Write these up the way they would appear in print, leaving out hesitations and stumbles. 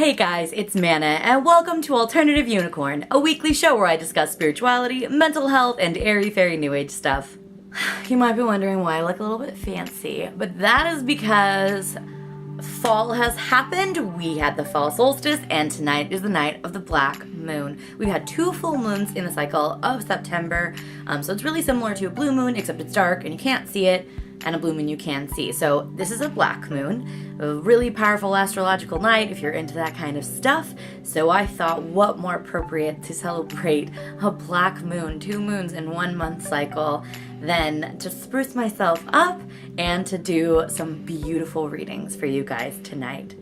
Hey guys, it's Manna, and welcome to Alternative Unicorn, a weekly show where I discuss spirituality, mental health, and airy-fairy new age stuff. You might be wondering why I look a little bit fancy, but that is because fall has happened. We had the fall solstice, and tonight is the night of the black moon. We've had 2 full moons in the cycle of September, so it's really similar to a blue moon, except it's dark and you can't see it, and a blue moon you can see. So this is a black moon, a really powerful astrological night if you're into that kind of stuff. So I thought, what more appropriate to celebrate a black moon, 2 moons in 1 month cycle, than to spruce myself up and to do some beautiful readings for you guys tonight.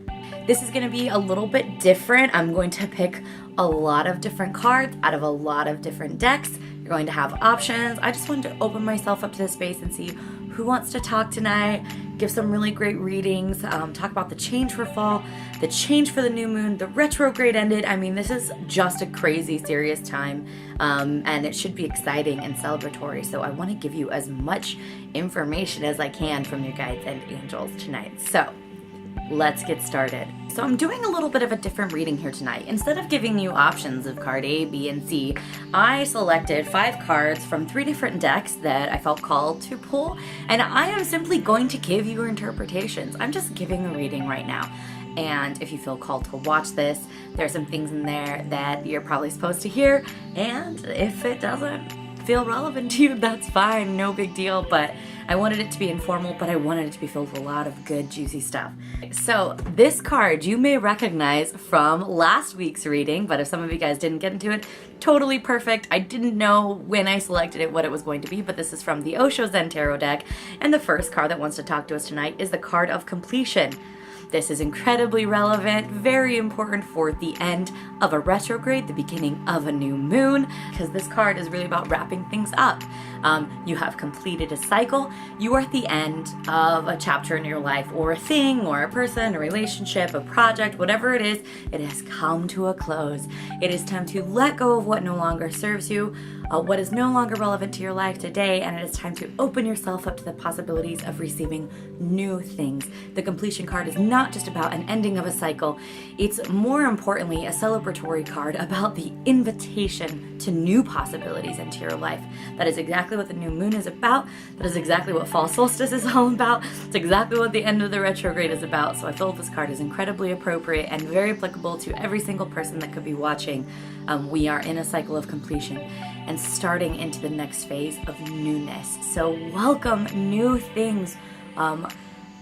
This is going to be a little bit different. I'm going to pick a lot of different cards out of a lot of different decks. You're going to have options. I just wanted to open myself up to this space and see who wants to talk tonight, give some really great readings, talk about the change for fall, the change for the new moon, the retrograde ended. I mean, this is just a crazy serious time, and it should be exciting and celebratory. So I want to give you as much information as I can from your guides and angels tonight. So let's get started. So I'm doing a little bit of a different reading here tonight. Instead of giving you options of card A, B, and C, I selected 5 cards from 3 different decks that I felt called to pull, and I am simply going to give you your interpretations. I'm just giving a reading right now. And if you feel called to watch this, there's some things in there that you're probably supposed to hear, and if it doesn't feel relevant to you, that's fine, no big deal. But I wanted it to be informal, but I wanted it to be filled with a lot of good, juicy stuff. So this card you may recognize from last week's reading, but if some of you guys didn't get into it, totally perfect. I didn't know when I selected it what it was going to be, but this is from the Osho Zen Tarot deck, and the first card that wants to talk to us tonight is the card of completion. This is incredibly relevant, very important for the end of a retrograde, the beginning of a new moon, because this card is really about wrapping things up. You have completed a cycle. You are at the end of a chapter in your life, or a thing, or a person, a relationship, a project, whatever it is. It has come to a close. It is time to let go of what no longer serves you, what is no longer relevant to your life today, and it is time to open yourself up to the possibilities of receiving new things. The completion card is not just about an ending of a cycle. It's more importantly a celebratory card about the invitation to new possibilities into your life. That is exactly what the new moon is about. That is exactly what fall solstice is all about. It's exactly what the end of the retrograde is about. So I feel this card is incredibly appropriate and very applicable to every single person that could be watching. We are in a cycle of completion and starting into the next phase of newness. So welcome new things.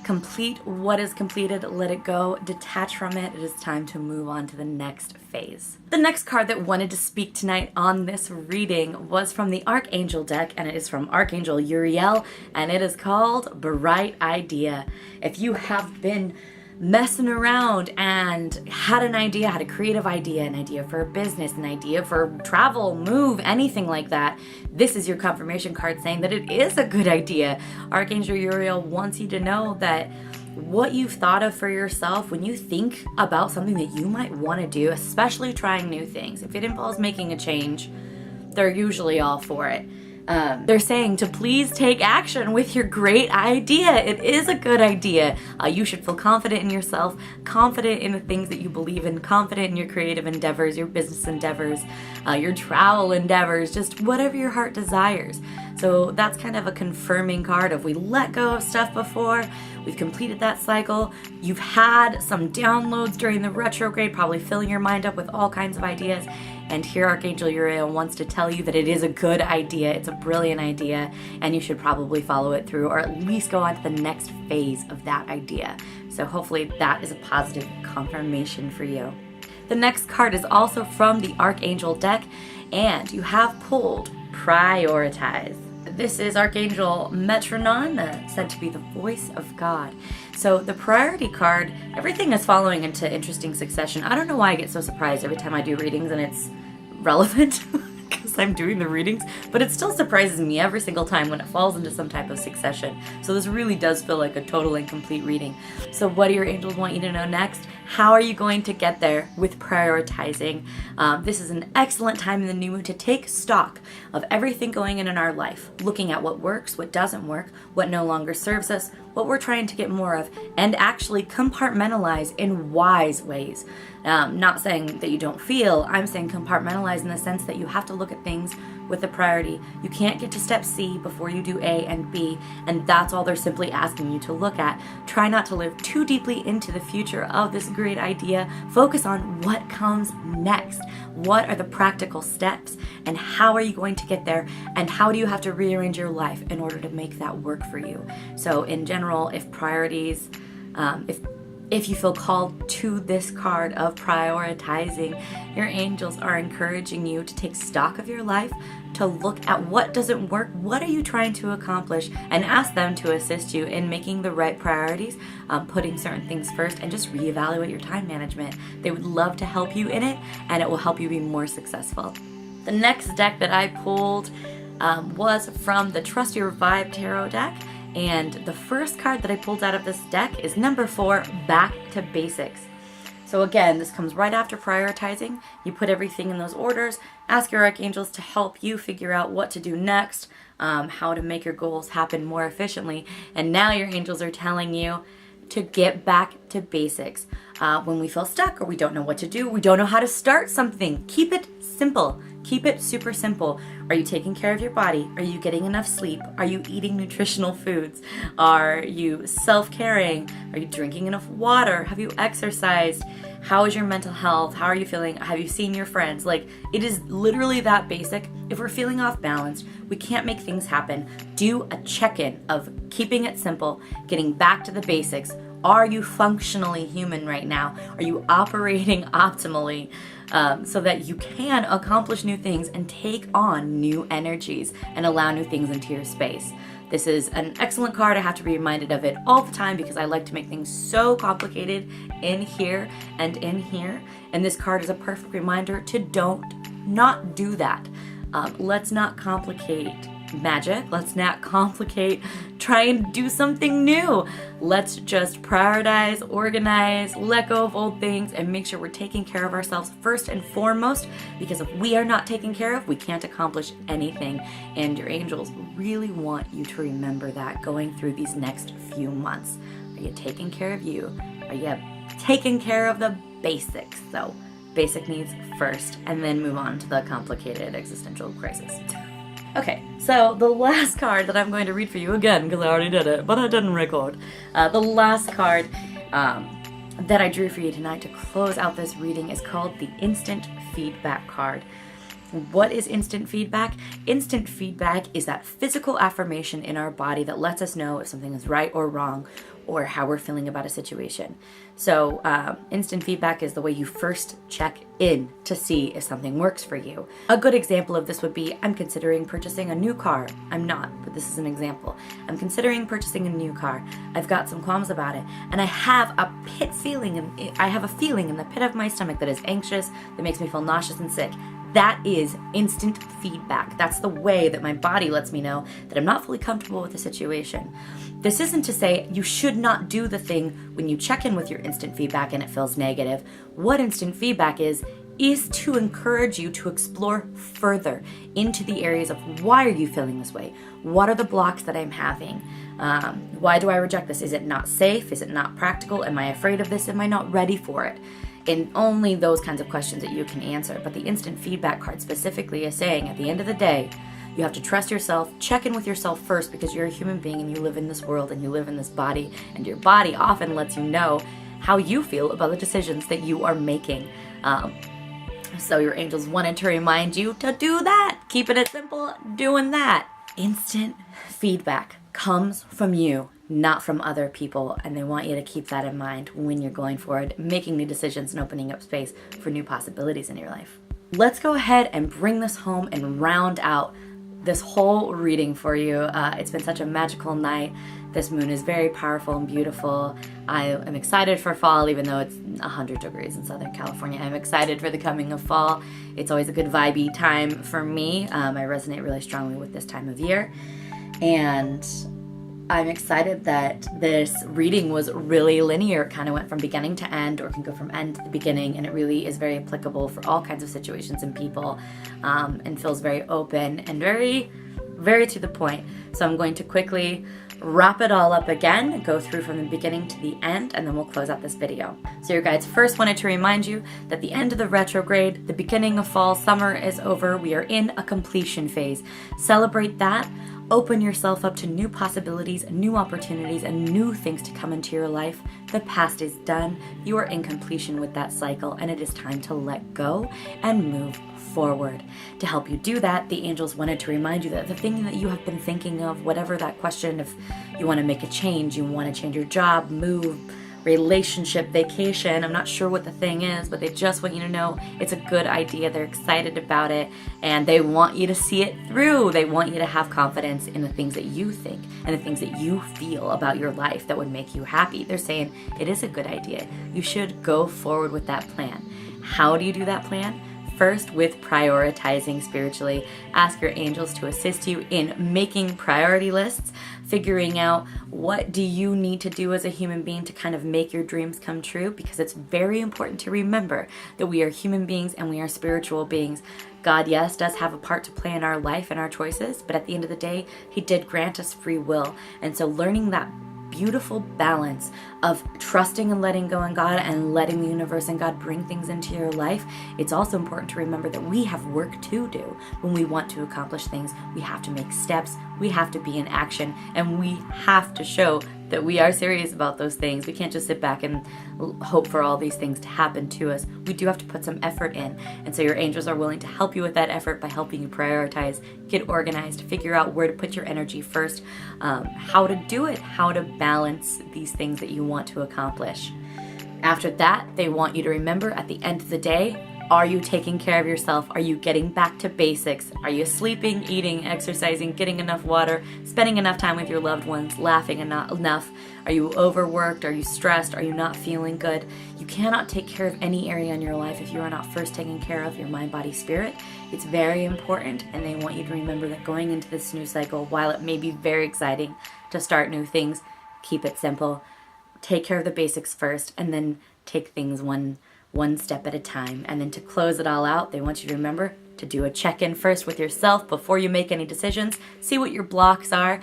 Complete what is completed, let it go, detach from it. It is time to move on to the next phase. The next card that wanted to speak tonight on this reading was from the Archangel deck, and it is from Archangel Uriel, and it is called Bright Idea. If you have been messing around and had an idea, had a creative idea, an idea for a business, an idea for travel, move, anything like that, this is your confirmation card saying that it is a good idea. Archangel Uriel wants you to know that what you've thought of for yourself, when you think about something that you might want to do, especially trying new things, if it involves making a change, they're usually all for it. They're saying to please take action with your great idea. It is a good idea. You should feel confident in yourself, confident in the things that you believe in, confident in your creative endeavors, your business endeavors, your travel endeavors, just whatever your heart desires. So that's kind of a confirming card of we let go of stuff before, we've completed that cycle, you've had some downloads during the retrograde, probably filling your mind up with all kinds of ideas, and here Archangel Uriel wants to tell you that it is a good idea, it's a brilliant idea, and you should probably follow it through, or at least go on to the next phase of that idea. So hopefully that is a positive confirmation for you. The next card is also from the Archangel deck, and you have pulled Prioritize. This is Archangel Metronon, said to be the voice of God. So the priority card, everything is following into interesting succession. I don't know why I get so surprised every time I do readings and it's relevant because I'm doing the readings, but it still surprises me every single time when it falls into some type of succession. So this really does feel like a total and complete reading. So what do your angels want you to know next? How are you going to get there with prioritizing? This is an excellent time in the new moon to take stock of everything going in our life, looking at what works, what doesn't work, what no longer serves us, what we're trying to get more of, and actually compartmentalize in wise ways. Not saying that you don't feel, I'm saying compartmentalize in the sense that you have to look at things with a priority. You can't get to step C before you do A and B, and that's all they're simply asking you to look at. Try not to live too deeply into the future of this great idea. Focus on what comes next. What are the practical steps, and how are you going to get there, and how do you have to rearrange your life in order to make that work for you? So in general, if priorities, if you feel called to this card of prioritizing, your angels are encouraging you to take stock of your life, to look at what doesn't work, what are you trying to accomplish, and ask them to assist you in making the right priorities, putting certain things first, and just reevaluate your time management. They would love to help you in it, and it will help you be more successful. The next deck that I pulled was from the Trust Your Vibe Tarot deck. And the first card that I pulled out of this deck is number 4, Back to Basics. So again, this comes right after prioritizing. You put everything in those orders, ask your archangels to help you figure out what to do next, how to make your goals happen more efficiently. And now your angels are telling you to get back to basics. When we feel stuck or we don't know what to do, we don't know how to start something, keep it simple. Keep it super simple. Are you taking care of your body? Are you getting enough sleep? Are you eating nutritional foods? Are you self-caring? Are you drinking enough water? Have you exercised? How is your mental health? How are you feeling? Have you seen your friends? Like, it is literally that basic. If we're feeling off balance, we can't make things happen. Do a check-in of keeping it simple, getting back to the basics. Are you functionally human right now? Are you operating optimally so that you can accomplish new things and take on new energies and allow new things into your space? This is an excellent card. I have to be reminded of it all the time because I like to make things so complicated in here and in here. And this card is a perfect reminder to not do that. Let's not complicate magic. Let's not complicate trying to do something new. Let's just prioritize, organize, let go of old things, and make sure we're taking care of ourselves first and foremost, because if we are not taken care of, we can't accomplish anything. And your angels really want you to remember that going through these next few months. Are you taking care of you? Are you taking care of the basics? So basic needs first, and then move on to the complicated existential crisis. Okay, so the last card that I'm going to read for you again, because I already did it, but I didn't record. The last card that I drew for you tonight to close out this reading is called the Instant Feedback card. What is instant feedback? Instant feedback is that physical affirmation in our body that lets us know if something is right or wrong, or how we're feeling about a situation. So instant feedback is the way you first check in to see if something works for you. A good example of this would be, I'm considering purchasing a new car. I'm not, but this is an example. I'm considering purchasing a new car. I've got some qualms about it, and I have a feeling in the pit of my stomach that is anxious, that makes me feel nauseous and sick. That is instant feedback. That's the way that my body lets me know that I'm not fully comfortable with the situation. This isn't to say you should not do the thing when you check in with your instant feedback and it feels negative. What instant feedback is to encourage you to explore further into the areas of why are you feeling this way? What are the blocks that I'm having? Why do I reject this? Is it not safe? Is it not practical? Am I afraid of this? Am I not ready for it? And only those kinds of questions that you can answer. But the instant feedback card specifically is saying at the end of the day, you have to trust yourself, check in with yourself first, because you're a human being and you live in this world and you live in this body, and your body often lets you know how you feel about the decisions that you are making. So your angels wanted to remind you to do that. Keeping it simple, doing that. Instant feedback comes from you, not from other people, and they want you to keep that in mind when you're going forward, making new decisions and opening up space for new possibilities in your life. Let's go ahead and bring this home and round out this whole reading for you. It's been such a magical night. This moon is very powerful and beautiful. I am excited for fall, even though it's 100 degrees in Southern California. I'm excited for the coming of fall. It's always a good vibey time for me. I resonate really strongly with this time of year. And I'm excited that this reading was really linear. It kind of went from beginning to end, or can go from end to the beginning, and it really is very applicable for all kinds of situations and people, and feels very open and very, very to the point. So I'm going to quickly wrap it all up again, go through from the beginning to the end, and then we'll close out this video. So your guides first wanted to remind you that the end of the retrograde, the beginning of fall, summer is over. We are in a completion phase. Celebrate that. Open yourself up to new possibilities, new opportunities, and new things to come into your life. The past is done. You are in completion with that cycle, and it is time to let go and move forward. To help you do that, the angels wanted to remind you that the thing that you have been thinking of, whatever that question, if you want to make a change, you want to change your job, move, relationship, vacation, I'm not sure what the thing is, but they just want you to know it's a good idea. They're excited about it, and they want you to see it through. They want you to have confidence in the things that you think and the things that you feel about your life that would make you happy. They're saying it is a good idea. You should go forward with that plan. How do you do that plan? First, with prioritizing spiritually. Ask your angels to assist you in making priority lists, figuring out what do you need to do as a human being to kind of make your dreams come true, because it's very important to remember that we are human beings and we are spiritual beings. God, yes, does have a part to play in our life and our choices, but at the end of the day, He did grant us free will. And so learning that beautiful balance of trusting and letting go in God and letting the universe and God bring things into your life, it's also important to remember that we have work to do. When we want to accomplish things, we have to make steps, we have to be in action, and we have to show that we are serious about those things. We can't just sit back and hope for all these things to happen to us. We do have to put some effort in. And so your angels are willing to help you with that effort by helping you prioritize, get organized, figure out where to put your energy first, how to do it, how to balance these things that you want to accomplish. After that, they want you to remember at the end of the day, are you taking care of yourself? Are you getting back to basics? Are you sleeping, eating, exercising, getting enough water, spending enough time with your loved ones, laughing enough? Are you overworked? Are you stressed? Are you not feeling good? You cannot take care of any area in your life if you are not first taking care of your mind, body, spirit. It's very important, and they want you to remember that going into this new cycle, while it may be very exciting to start new things, keep it simple. Take care of the basics first, and then take things one step at a time. And then to close it all out, they want you to remember to do a check-in first with yourself before you make any decisions. See what your blocks are.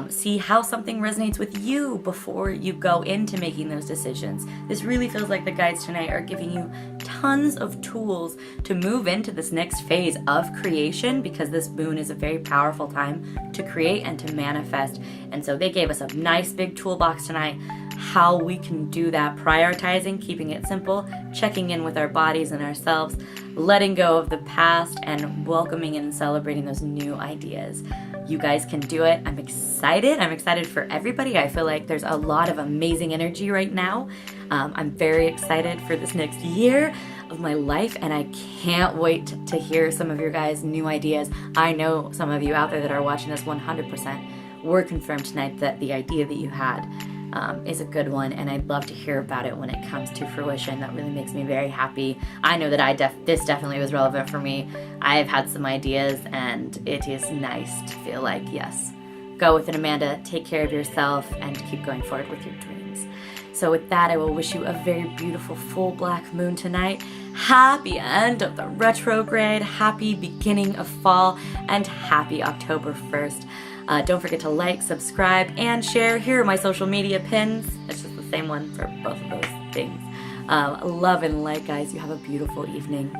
See how something resonates with you before you go into making those decisions. This really feels like the guides tonight are giving you tons of tools to move into this next phase of creation, because this moon is a very powerful time to create and to manifest. And so they gave us a nice big toolbox tonight, how we can do that, prioritizing, keeping it simple, checking in with our bodies and ourselves, letting go of the past, and welcoming and celebrating those new ideas. You guys can do it. I'm excited. I'm excited for everybody. I feel like there's a lot of amazing energy right now. I'm very excited for this next year of my life, and I can't wait to hear some of your guys' new ideas. I know some of you out there that are watching this 100% were confirmed tonight that the idea that you had is a good one, and I'd love to hear about it when it comes to fruition. That really makes me very happy. I know that this definitely was relevant for me. I have had some ideas, and it is nice to feel like, yes, go with it, Amanda, take care of yourself, and keep going forward with your dreams. So with that, I will wish you a very beautiful full black moon tonight. Happy end of the retrograde, happy beginning of fall, and happy October 1st. Don't forget to like, subscribe, and share. Here are my social media pins. It's just the same one for both of those things. Love and light, guys. You have a beautiful evening.